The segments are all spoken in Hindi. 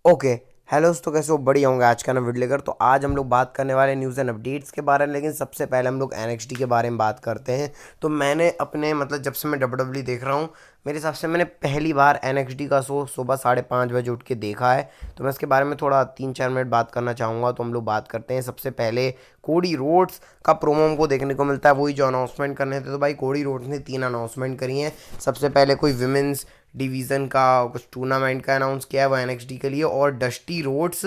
ओके। हेलो दोस्तों, कैसे हो? बढ़िया होंगे। आज का ना वीडियो लेकर तो आज हम लोग बात करने वाले न्यूज़ एंड अपडेट्स के बारे में, लेकिन सबसे पहले हम लोग एनएक्सटी के बारे में बात करते हैं। तो मैंने अपने मतलब जब से मैं डब्ल्यूडब्ल्यू देख रहा हूँ, मेरे हिसाब से मैंने पहली बार एनएक्सटी का शो सुबह 5:30 बजे उठ के देखा है। तो मैं इसके बारे में थोड़ा 3-4 मिनट बात करना चाहूँगा। तो हम लोग बात करते हैं। सबसे पहले कोडी रोड्स का प्रोमो हमको देखने को मिलता है, वही जो अनाउंसमेंट करने थे। तो भाई कोडी रोड्स ने 3 अनाउंसमेंट करी हैं। सबसे पहले कोई विमेंस डिवीज़न का कुछ टूर्नामेंट का अनाउंस किया है वो एनएक्सटी के लिए, और Dusty Rhodes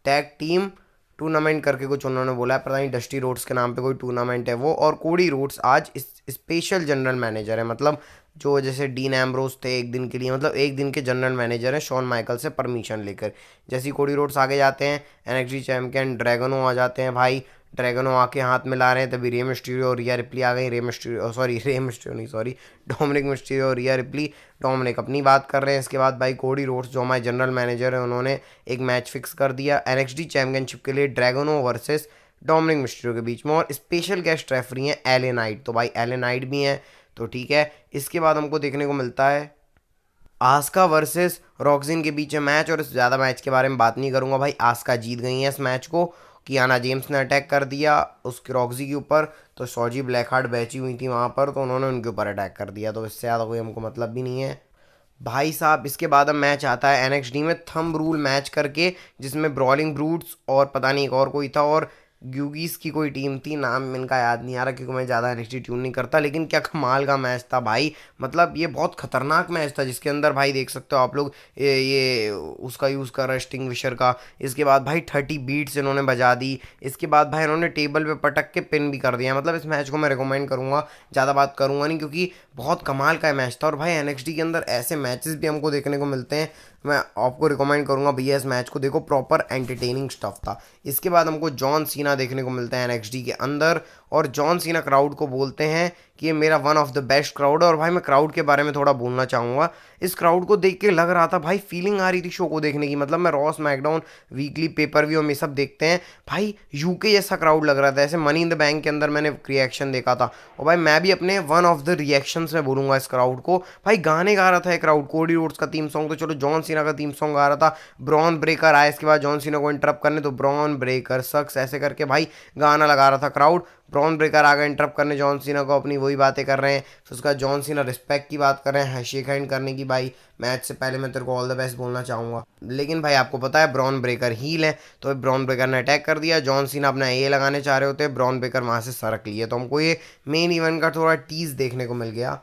tag team tournament करके कुछ उन्होंने बोला है, पता नहीं डस्टी रोड्स के नाम पे कोई टूर्नामेंट है वो। और कोडी रोड्स आज स्पेशल जनरल मैनेजर है, मतलब जो जैसे डीन एम्ब्रोस थे एक दिन के लिए, मतलब एक दिन के जनरल मैनेजर हैं शॉन माइकल से परमिशन लेकर। जैसे ही कोडी रोड्स आगे जाते हैं, एनएक्सटी चैंपियन ड्रैगनो आ जाते हैं भाई। ड्रैगनो आके हाथ मिला रहे हैं, तभी रे मिस्टीरियो और रिया रिप्ली आ गई। रे मिस्टीरियो नहीं, सॉरी, डोमिनिक मिस्टीरियो और रिया रिप्ली। डोमिनिक अपनी बात कर रहे हैं। इसके बाद भाई कोडी रोड्स जो हमारे जनरल मैनेजर हैं, उन्होंने एक मैच फिक्स कर दिया एनएक्सटी चैंपियनशिप के लिए, ड्रैगनो वर्सेस डोमिनिक मिस्टीरियो के बीच में। और स्पेशल गेस्ट रेफरी हैं एले नाइट, तो भाई एले नाइट भी हैं, तो ठीक है। इसके बाद हमको देखने को मिलता है आस्का वर्सेस रॉक्सिन के बीच में मैच, और इस ज़्यादा मैच के बारे में बात नहीं करूंगा भाई। आस्का जीत गई हैं इस मैच को। कियाना जेम्स ने अटैक कर दिया उसके रॉक्सी के ऊपर, तो सॉजी ब्लैक हार्ट बैची हुई थी वहाँ पर, तो उन्होंने उनके ऊपर अटैक कर दिया। तो इससे ज़्यादा कोई हमको मतलब भी नहीं है भाई साहब। इसके बाद अब मैच आता है एनएक्सडी में थंब रूल मैच करके, जिसमें ब्रॉलिंग ब्रूट्स और पता नहीं एक और कोई था, और ग्यूगीस की कोई टीम थी, नाम इनका याद नहीं आ रहा क्योंकि मैं ज़्यादा एनएक्सटी ट्यून नहीं करता। लेकिन क्या कमाल का मैच था भाई। मतलब ये बहुत खतरनाक मैच था, जिसके अंदर भाई देख सकते हो आप लोग ये उसका यूज़ कर रहा है स्टिंग का। इसके बाद भाई 30 बीट्स इन्होंने बजा दी। इसके बाद भाई इन्होंने टेबल पे पटक के पिन भी कर दिया। मतलब इस मैच को मैं रिकमेंड करूँगा, ज़्यादा बात करूँगा नहीं क्योंकि बहुत कमाल का मैच था। और भाई एनएक्सटी के अंदर ऐसे मैचेस भी हमको देखने को मिलते हैं, मैं आपको रिकमेंड करूंगा भैया इस मैच को देखो, प्रॉपर एंटरटेनिंग स्टफ था। इसके बाद हमको जॉन सीना देखने को मिलता है एनएक्सटी के अंदर, और जॉन सीना क्राउड को बोलते हैं कि ये मेरा one of the best crowd है। और भाई मैं क्राउड के बारे में थोड़ा बोलना चाहूँगा। इस क्राउड को देख के लग रहा था भाई, फीलिंग आ रही थी शो को देखने की। मतलब मैं रॉस मैकडाउन वीकली पेपर व्यू में सब देखते हैं भाई, यूके जैसा क्राउड लग रहा था। ऐसे मनी इन द बैंक के अंदर मैंने रिएक्शन देखा था, और भाई मैं भी अपने वन ऑफ द रिएक्शंस में बोलूंगा इस क्राउड को। भाई गाने गा रहा था क्राउड, कोडी रोड्स का थीम सॉन्ग तो चलो, जॉन सीना का थीम सॉन्ग गा रहा था। ब्रॉन ब्रेकर आया इसके बाद जॉन सीना को इंटरप्ट करने, तो ब्रॉन ब्रेकर सक्स ऐसे करके भाई गाना लगा रहा था क्राउड। ब्रॉन ब्रेकर आ गए इंटरप्ट करने जॉन सीना को, अपनी वही बातें कर रहे हैं। फिर उसका जॉन सीना रिस्पेक्ट की बात कर रहे हैं, शेक हैंड करने की। भाई मैच से पहले मैं तेरे को ऑल द बेस्ट बोलना चाहूँगा, लेकिन भाई आपको पता है ब्रॉन ब्रेकर हील है, तो ब्रॉन ब्रेकर ने अटैक कर दिया। जॉन सीना अपना ए लगाने चाह रहे होते, ब्रॉन ब्रेकर वहाँ से सरक लिए। तो हमको ये मेन इवेंट का थोड़ा टीज देखने को मिल गया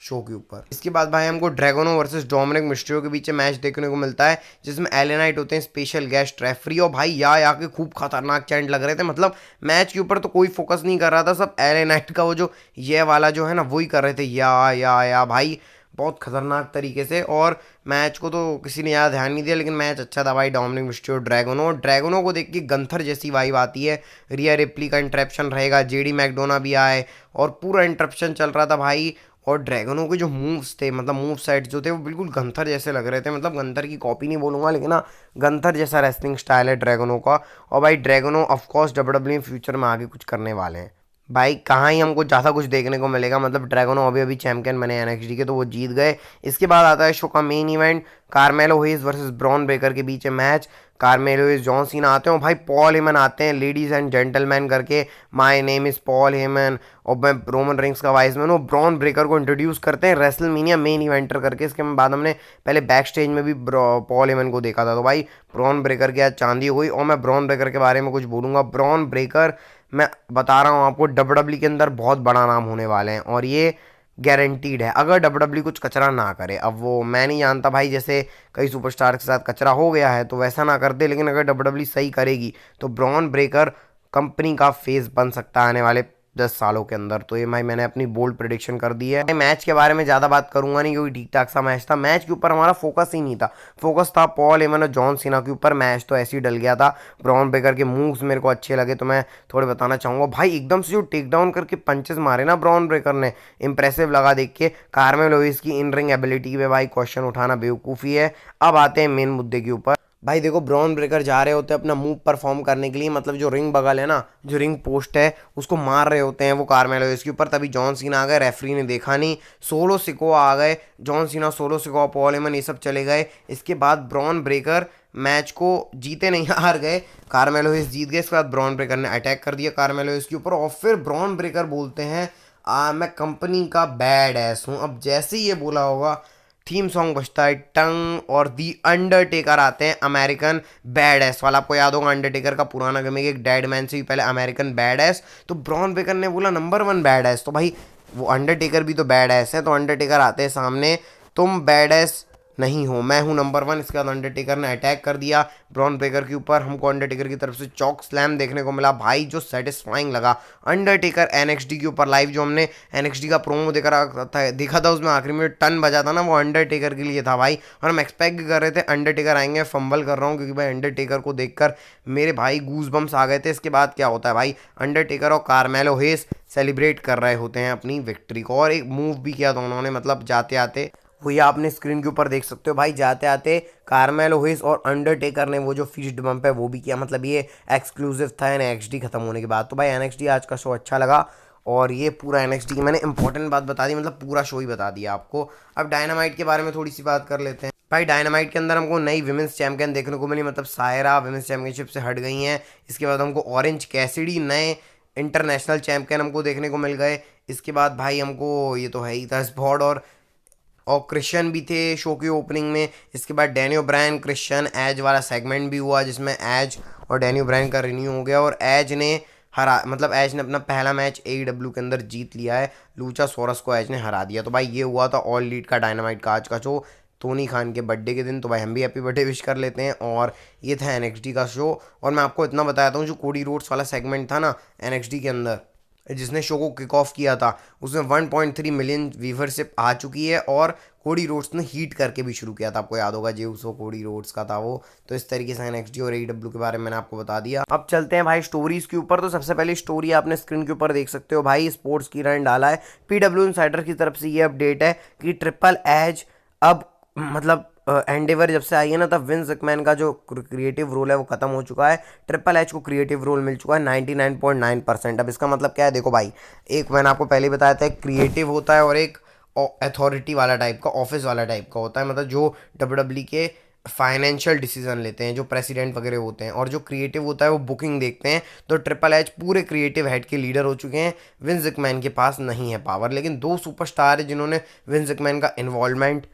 शो के ऊपर। इसके बाद भाई हमको ड्रैगनो वर्सेस डोमिनिक मिस्ट्रियो के बीच मैच देखने को मिलता है, जिसमें एले नाइट होते हैं स्पेशल गेस्ट रेफरी। और भाई या के खूब खतरनाक चैंट लग रहे थे। मतलब मैच के ऊपर तो कोई फोकस नहीं कर रहा था, सब एले नाइट का वो जो ये वाला जो है ना वही कर रहे थे, या भाई बहुत खतरनाक तरीके से। और मैच को तो किसी ने ज़्यादा ध्यान नहीं दिया, लेकिन मैच अच्छा था भाई। डोमिनिक मिस्ट्रियो ड्रैगनो को देख के गंथर जैसी वाइब आती है। रिया रिप्ली का इंटरप्शन रहेगा, जेडी मैकडोना भी आए, और पूरा इंटरप्शन चल रहा था भाई। और ड्रैगनों के जो मूव्स थे, मतलब मूव सेट जो थे, वो बिल्कुल गंथर जैसे लग रहे थे। मतलब गंथर की कॉपी नहीं बोलूँगा, लेकिन हाँ गंथर जैसा रेसलिंग स्टाइल है ड्रैगनों का। और भाई ड्रैगनों ऑफकोर्स डब्ल्यूडब्ल्यू फ्यूचर में आगे कुछ करने वाले हैं भाई। कहाँ ही हमको ज़्यादा कुछ देखने को मिलेगा। मतलब ड्रैगनो अभी अभी चैंपियन बने एनएक्सडी के, तो वो जीत गए। इसके बाद आता है शो का main event, कार्मेलो hedge versus Bron Breakker के बीच में मैच। कार्मेलो हेज जॉन सीना आते हैं, भाई पॉल हेमन आते हैं लेडीज एंड जेंटलमैन करके, my name is Paul Heyman, और मैं रोमन रिंग्स का वाइस मैन हूँ। ब्रॉन ब्रेकर को इंट्रोड्यूस करते हैं रेसलमेनिया मेन इवेंटर करके। इसके बाद हमने पहले बैक स्टेज में भी पॉल हेमन को देखा था। तो भाई ब्रॉन ब्रेकर की आज चांदी हुई। और मैं ब्रॉन ब्रेकर के बारे में कुछ बोलूँगा। ब्रॉन ब्रेकर, मैं बता रहा हूँ आपको, डब्ल्यूडब्ल्यू के अंदर बहुत बड़ा नाम होने वाले हैं, और ये गारंटीड है अगर डब्ल्यूडब्ल्यू कुछ कचरा ना करे। अब वो मैं नहीं जानता भाई, जैसे कई सुपरस्टार के साथ कचरा हो गया है तो वैसा ना कर दे, लेकिन अगर डब्ल्यूडब्ल्यू सही करेगी तो ब्रॉन ब्रेकर कंपनी का फेस बन सकता है आने वाले 10 सालों के अंदर। तो ये भाई मैंने अपनी बोल्ड प्रिडिक्शन कर दी है। मैच के बारे में ज़्यादा बात करूंगा नहीं क्योंकि ठीक ठाक सा मैच था। मैच के ऊपर हमारा फोकस ही नहीं था, फोकस था पॉल हेमन और जॉन सीना के ऊपर। मैच तो ऐसे ही डल गया था। ब्रॉन ब्रेकर के मूव्स मेरे को अच्छे लगे, तो मैं थोड़े बताना चाहूँगा भाई। एकदम से जो टेक डाउन करके पंचेस मारे ना ब्रॉन ब्रेकर ने, इंप्रेसिव लगा देख के। कार्मेलो लुइस की इन रिंग एबिलिटी पे भाई क्वेश्चन उठाना बेवकूफ़ी है। अब आते हैं मेन मुद्दे के ऊपर। भाई देखो, ब्रॉन ब्रेकर जा रहे होते हैं अपना मूव परफॉर्म करने के लिए, मतलब जो रिंग बगल है ना, जो रिंग पोस्ट है, उसको मार रहे होते हैं वो कार्मेलो इसके ऊपर। तभी जॉन सीना आ गए, रेफरी ने देखा नहीं, सोलो सिकोआ आ गए, John Cena, solo Sikoa, Paul Heyman, ये सब चले गए। इसके बाद ब्रॉन ब्रेकर मैच को जीते नहीं, हार गए, कार्मेलो हिस जीत गए। इसके बाद ब्रॉन ब्रेकर ने अटैक कर दिया कार्मेलो हिस के ऊपर, और फिर ब्रॉन ब्रेकर बोलते हैं मैं कंपनी का बैड एस हूँ। अब जैसे ही ये बोला होगा, थीम सॉन्ग बजता है टंग, और दी अंडरटेकर आते हैं, अमेरिकन बैड एस वाला। आपको याद होगा अंडरटेकर का पुराना गमिक, एक डेड मैन से भी पहले अमेरिकन बैड एस। तो ब्रॉन ब्रेकर ने बोला नंबर 1 बैड एस, तो भाई वो अंडरटेकर भी तो बैड एस है। तो अंडरटेकर आते हैं सामने, तुम बैड एस नहीं हो, मैं हूं नंबर 1। इसके बाद अंडरटेकर ने अटैक कर दिया ब्रॉन ब्रेकर के ऊपर। हमको अंडरटेकर की तरफ से चॉक स्लैम देखने को मिला भाई, जो सेटिस्फाइंग लगा। अंडरटेकर एनएक्सटी के ऊपर लाइव, जो हमने एनएक्सटी का प्रोमो देखा था उसमें आखिरी में टन बजा था ना, वो अंडरटेकर के लिए था भाई। और हम एक्सपेक्ट कर रहे थे अंडरटेकर आएंगे। फंबल कर रहा हूँ क्योंकि भाई अंडरटेकर को देखकर मेरे भाई गूज बम्स आ गए थे। इसके बाद क्या होता है भाई, अंडरटेकर और कार्मेलो हेस सेलिब्रेट कर रहे होते हैं अपनी विक्ट्री को, और एक मूव भी किया था उन्होंने, मतलब जाते आते, वो ये आपने स्क्रीन के ऊपर देख सकते हो भाई, जाते आते कार्मेलो हिस और अंडरटेकर ने वो जो फीस्ट बम्प है वो भी किया। मतलब ये एक्सक्लूसिव था एनएक्सटी खत्म होने के बाद। तो भाई एनएक्सटी आज का शो अच्छा लगा, और ये पूरा एनएक्सटी की मैंने इंपॉर्टेंट बात बता दी, मतलब पूरा शो ही बता दिया आपको। अब डायनामाइट के बारे में थोड़ी सी बात कर लेते हैं भाई। डायनामाइट के अंदर हमको नई विमेंस चैंपियन देखने को मिली, मतलब सायरा विमेंस चैंपियनशिप से हट गई हैं। इसके बाद हमको ऑरेंज कैसिडी नए इंटरनेशनल चैंपियन हमको देखने को मिल गए। इसके बाद भाई हमको ये तो है ही था, स्पॉट और क्रिश्चियन भी थे शो की ओपनिंग में। इसके बाद डैनियो ब्रायन क्रिश्चियन एज वाला सेगमेंट भी हुआ, जिसमें एज और डैनियो ब्रायन का रिन्यू हो गया, और एज ने मतलब एज ने अपना पहला मैच AEW के अंदर जीत लिया है। लूचा सोरस को एज ने हरा दिया। तो भाई ये हुआ था ऑल लीड का डायनामाइट का आज का शो, टोनी खान के बर्थडे के दिन। तो भाई हम भी हैप्पी बर्थडे विश कर लेते हैं। और ये था एनएक्सटी का शो। और मैं आपको इतना बताता हूँ, जो कोडी रोड्स वाला सेगमेंट था ना एनएक्सटी के अंदर, जिसने शो को किक ऑफ किया था, उसमें 1.3 मिलियन व्यूवरशिप आ चुकी है, और कोडी रोड्स ने हीट करके भी शुरू किया था। आपको याद होगा जे उसो कोडी रोड्स का था वो। तो इस तरीके से एनएक्सटी और AEW के बारे में मैंने आपको बता दिया। अब चलते हैं भाई स्टोरीज के ऊपर। तो सबसे पहली स्टोरी आपने स्क्रीन के ऊपर देख सकते हो भाई, स्पोर्ट्स की रन डाला है PW इनसाइडर की तरफ से। ये अपडेट है कि ट्रिपल एज अब मतलब एंडेवर जब से आई है ना, तब विंस मैकमैन का जो क्रिएटिव रोल है वो खत्म हो चुका है। ट्रिपल एच को क्रिएटिव रोल मिल चुका है 99.9%। अब इसका मतलब क्या है, देखो भाई, एक मैंने आपको पहले बताया था, एक क्रिएटिव होता है और एक अथॉरिटी वाला टाइप का, ऑफिस वाला टाइप का होता है, मतलब जो WWE के फाइनेंशियल डिसीजन लेते हैं, जो प्रेसिडेंट वगैरह होते हैं। और जो क्रिएटिव होता है वो बुकिंग देखते हैं। तो ट्रिपल एच पूरे क्रिएटिव हेड के लीडर हो चुके हैं। विंस मैकमैन के पास नहीं है पावर, लेकिन 2 सुपरस्टार है जिन्होंने विंस मैकमैन का इन्वॉल्वमेंट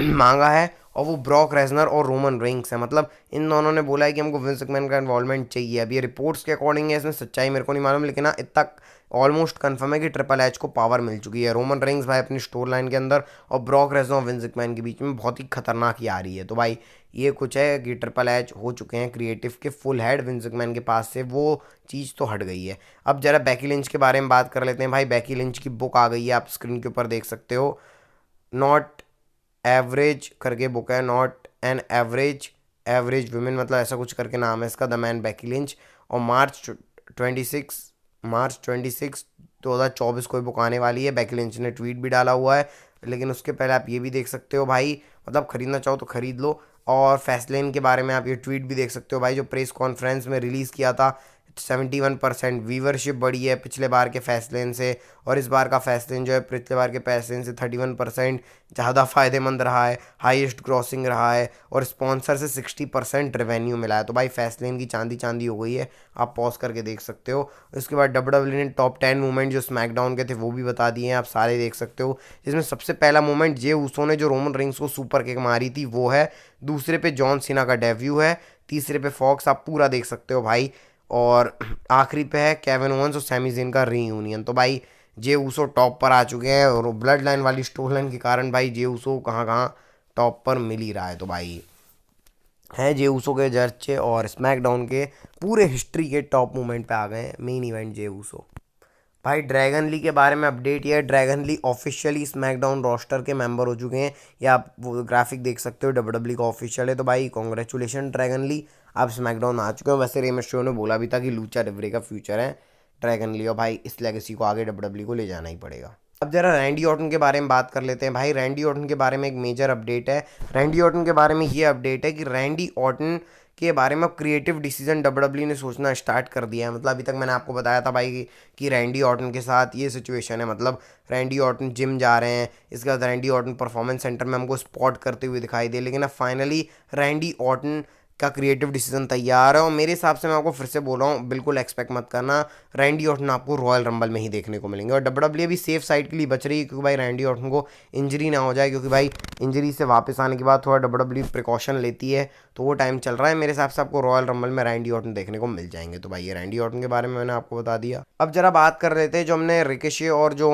मांगा है, और वो ब्रॉक रेजनर और रोमन रेंग्स है। मतलब इन दोनों ने बोला है कि हमको विंस मैकमैन का इन्वॉल्वमेंट चाहिए। अब ये रिपोर्ट्स के अकॉर्डिंग है, इसमें सच्चाई मेरे को नहीं मालूम, लेकिन हाँ इतना ऑलमोस्ट कंफर्म है कि ट्रिपल एच को पावर मिल चुकी है। रोमन रेंग्स भाई अपनी स्टोर लाइन के अंदर, और ब्रॉक रेजनर और विंस मैकमैन के बीच में बहुत ही खतरनाक ही आ रही है। तो भाई ये कुछ है कि ट्रिपल एच हो चुके हैं क्रिएटिव के फुल हेड, विंस मैकमैन के पास से वो चीज़ तो हट गई है। अब जरा बैकी लिंच के बारे में बात कर लेते हैं भाई। बैकी लिंच की बुक आ गई है, आप स्क्रीन के ऊपर देख सकते हो। नॉट एवरेज करके बुक है, नॉट एन एवरेज वुमेन, मतलब ऐसा कुछ करके नाम है इसका, द मैन बैकी लिंच। और मार्च 26 2024 को बुक आने वाली है। बैकी लिंच ने ट्वीट भी डाला हुआ है, लेकिन उसके पहले आप ये भी देख सकते हो भाई, मतलब खरीदना चाहो तो खरीद लो। और फैसलेन के बारे में आप ये ट्वीट भी देख सकते हो भाई, जो प्रेस कॉन्फ्रेंस में रिलीज़ किया था। 71% व्यूवरशिप बढ़ी है पिछले बार के फैसलेन से, और इस बार का फैसलेन जो है पिछले बार के फैसलेन से 31% ज़्यादा फ़ायदेमंद रहा है, हाईएस्ट ग्रॉसिंग रहा है, और स्पॉन्सर से 60% रेवेन्यू मिला है। तो भाई फैसलेन की चांदी चांदी हो गई है, आप पॉज करके देख सकते हो। उसके बाद WWE ने टॉप 10 मूवमेंट जो स्मैकडाउन के थे वो भी बता दिए हैं, आप सारे देख सकते हो। जिसमें सबसे पहला मूवमेंट जे उसो ने जो रोमन रिंग्स को सुपर किक मारी थी वो है। दूसरे पे जॉन सीना का डेब्यू है। तीसरे पे फॉक्स, आप पूरा देख सकते हो भाई। और आखिरी पे है केविन ओवंस और सैमी ज़ेन का रीयूनियन। तो भाई जे उसो टॉप पर आ चुके हैं, और ब्लड लाइन वाली स्टोरी लाइन के कारण भाई जे उसो कहाँ कहाँ टॉप पर मिल ही रहा है। तो भाई हैं जे उसो के चर्चे, और स्मैकडाउन के पूरे हिस्ट्री के टॉप मोमेंट पे आ गए हैं मेन इवेंट जे उसो। भाई ड्रैगन ली के बारे में अपडेट ये है, Dragon Lee officially SmackDown roster के मेंबर हो चुके हैं। या आप वो ग्राफिक देख सकते हो, WWE का ऑफिशियल है। तो भाई कॉन्ग्रेचुलेशन ड्रैगन ली, आप स्मैकडाउन आ चुके हो। वैसे रेमस शो ने बोला भी था कि लूचा लिबरे का फ्यूचर है ड्रैगन ली, और भाई इस लेगेसी को आगे WWE को ले जाना ही पड़ेगा। अब जरा रैंडी ऑर्टन के बारे में बात कर लेते हैं भाई। रैंडी ऑर्टन के बारे में एक मेजर अपडेट है। रैंडी ऑर्टन के बारे में ये अपडेट है कि रैंडी ऑर्टन के बारे में अब क्रिएटिव डिसीजन डब्ल्यूडब्ल्यू ने सोचना स्टार्ट कर दिया है। मतलब अभी तक मैंने आपको बताया था भाई कि रैंडी ऑर्टन के साथ ये सिचुएशन है, मतलब रैंडी ऑर्टन जिम जा रहे हैं, इसके बाद रैंडी ऑर्टन परफॉर्मेंस सेंटर में हमको स्पॉट करते हुए दिखाई दे, लेकिन अब फाइनली रैंडी ऑर्टन का क्रिएटिव डिसीजन तैयार है। और मेरे हिसाब से मैं आपको फिर से बोल रहा हूँ, बिल्कुल एक्सपेक्ट मत करना रैंडी ऑर्टन आपको रॉयल रंबल में ही देखने को मिलेंगे। और डब्ल्यूडब्ल्यू भी सेफ साइड के लिए बच रही है, क्योंकि भाई रैंडी ऑर्टन को इंजरी ना हो जाए, क्योंकि भाई इंजरी से वापस आने के बाद थोड़ा डब्ल्यूडब्ल्यू प्रिकॉशन लेती है, तो वो टाइम चल रहा है। मेरे हिसाब से आपको रॉयल रंबल में रैंडी ऑर्टन देखने को मिल जाएंगे। तो भाई ये रैंडी ऑर्टन के बारे में मैंने आपको बता दिया। अब जरा बात कर रहे थे जो हमने रिकेशे और जो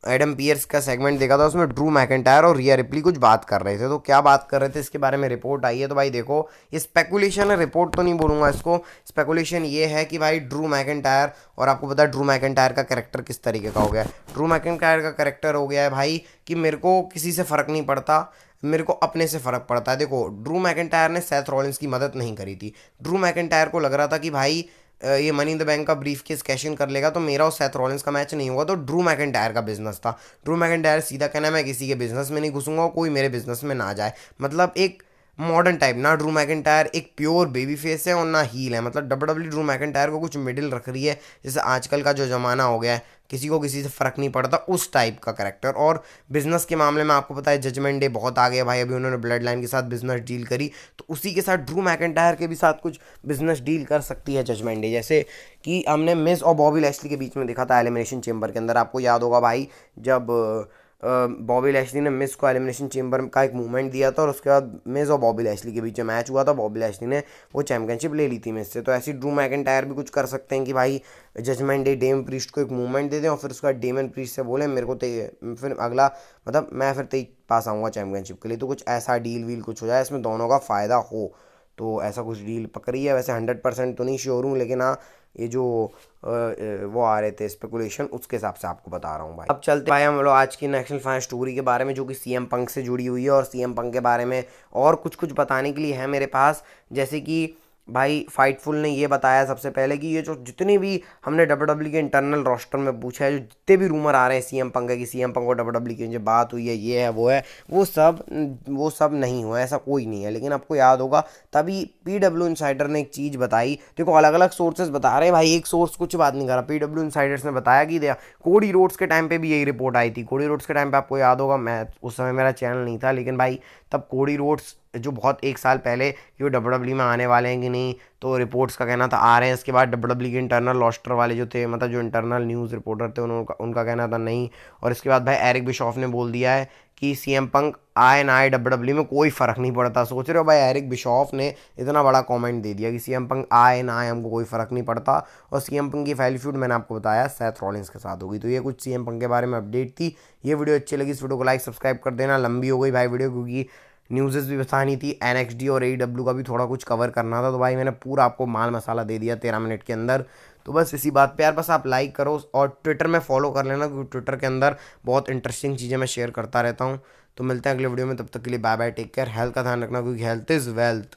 एडम पियर्स का सेगमेंट देखा था, उसमें ड्रू मैकेंटायर और रिया रिप्ली कुछ बात कर रहे थे। तो क्या बात कर रहे थे इसके बारे में रिपोर्ट आई है। तो भाई देखो, ये स्पेकुलेशन है, रिपोर्ट तो नहीं बोलूँगा इसको, स्पेकुलेशन ये है कि भाई ड्रू मैकेंटायर, और आपको पता है ड्रू मैकेंटायर का कैरेक्टर किस तरीके का हो गया है। ड्रू मैकेंटायर का कैरेक्टर हो गया है भाई कि मेरे को किसी से फ़र्क नहीं पड़ता, मेरे को अपने से फ़र्क पड़ता है। देखो, ड्रू मैकेंटायर ने सेथ रॉलिंस की मदद नहीं करी थी। ड्रू मैकेंटायर को लग रहा था कि भाई ये मनी इन द बैंक का ब्रीफ केस कैश इन कर लेगा तो मेरा और सेथ रॉलिंस का मैच नहीं होगा। तो ड्रू मैकेंटायर का बिजनेस था। ड्रू मैकेंटायर सीधा कहना मैं किसी के बिजनेस में नहीं घुसूंगा और कोई मेरे बिजनेस में ना जाए। मतलब एक मॉडर्न टाइप ना, ड्रू मैकेंटायर एक प्योर बेबी फेस है और ना हील है। मतलब डब्ल्यूडब्ल्यू ड्रू मैकेंटायर को कुछ मिडिल रख रही है, जैसे आजकल का जो ज़माना हो गया है, किसी को किसी से फ़र्क नहीं पड़ता, उस टाइप का कैरेक्टर। और बिजनेस के मामले में आपको पता है जजमेंट डे बहुत आ गया भाई, अभी उन्होंने ब्लड लाइन के साथ बिजनेस डील करी, तो उसी के साथ ड्रू मैकेंटायर के भी साथ कुछ बिजनेस डील कर सकती है जजमेंट डे। जैसे कि हमने मिस और बॉबी लैशली के बीच में देखा था एलिमिनेशन चेंबर के अंदर, आपको याद होगा भाई, जब बॉबी लैशली ने मिस को एलिमिनेशन चेंबर का एक मूवमेंट दिया था और उसके बाद मिस और बॉबी लैशली के बीच में मैच हुआ था, बॉबी लैशली ने वो चैंपियनशिप ले ली थी मिस से। तो ऐसी ड्रू मैकेंटायर भी कुछ कर सकते हैं कि भाई जजमेंट डे डेमन प्रीस्ट को एक मूवमेंट दे दें और फिर उसका डेमन प्रीस्ट से बोले मेरे को फिर अगला, मतलब मैं फिर तेज पास आऊँगा चैंपियनशिप के लिए। तो कुछ ऐसा डील वील कुछ हो जाए, इसमें दोनों का फ़ायदा हो, तो ऐसा कुछ डील पकड़ी है। वैसे 100% तो नहीं श्योर हूँ, लेकिन हाँ ये जो वो आ रहे थे स्पेकुलेशन, उसके हिसाब से आपको बता रहा हूँ भाई। अब चलते भाई हम लोग आज की नेशनल फैन स्टोरी के बारे में, जो कि सीएम पंक से जुड़ी हुई है। और सीएम पंक के बारे में और कुछ कुछ बताने के लिए है मेरे पास। जैसे कि भाई फाइटफुल ने ये बताया सबसे पहले कि ये जो जितनी भी हमने डब्ल्यूडब्ल्यू के इंटरनल रोस्टर में पूछा है, जो जितने भी रूमर आ रहे हैं सीएम पंक है कि सीएम पंक और डब्ल्यूडब्ल्यू की जो बात हुई है, ये है वो है, वो सब नहीं हुआ, ऐसा कोई नहीं है। लेकिन आपको याद होगा तभी पीडब्ल्यू इनसाइडर ने एक चीज़ बताई। देखो अलग अलग सोर्सेज बता रहे हैं भाई, एक सोर्स कुछ बात नहीं कर रहा। पीडब्ल्यू इनसाइडर्स ने बताया कि कोडी रोड्स के टाइम पे भी यही रिपोर्ट आई थी। कोडी रोड्स के टाइम पे आपको याद होगा, मैं उस समय मेरा चैनल नहीं था, लेकिन भाई तब कोडी रोड्स जो बहुत एक साल पहले कि वो डब्ल्यूडब्ल्यू में आने वाले हैं कि नहीं, तो रिपोर्ट्स का कहना था आ रहे हैं। इसके बाद डब्ल्यूडब्ल्यू के इंटरनल रोस्टर वाले जो थे, मतलब जो इंटरनल न्यूज़ रिपोर्टर थे, उनका कहना था नहीं। और इसके बाद भाई एरिक बिशॉफ ने बोल दिया है कि सीएम पंक आए ना आए डब्ल्यूडब्ल्यू में कोई फ़र्क नहीं पड़ता। सोच रहे हो भाई, एरिक बिशॉफ ने इतना बड़ा कमेंट दे दिया कि सीएम पंक आए ना आए हमको कोई फ़र्क नहीं पड़ता। और सीएम पंक की फाइल फ्यूड मैंने आपको बताया सेथ रॉलिंस के साथ होगी। तो ये कुछ सीएम पंक के बारे में अपडेट थी। ये वीडियो अच्छी लगी, इस वीडियो को लाइक सब्सक्राइब कर देना। लंबी हो गई भाई वीडियो, क्योंकि न्यूज़ भी बतानी थी, एनएक्सडी और एईडब्ल्यू का भी थोड़ा कुछ कवर करना था। तो भाई मैंने पूरा आपको माल मसाला दे दिया 13 मिनट के अंदर। तो बस इसी बात पे यार, बस आप लाइक करो और ट्विटर में फॉलो कर लेना, क्योंकि ट्विटर के अंदर बहुत इंटरेस्टिंग चीज़ें मैं शेयर करता रहता हूँ। तो मिलते हैं अगले वीडियो में, तब तक के लिए bye bye, take care, health का ध्यान रखना, क्योंकि हेल्थ इज़ वेल्थ।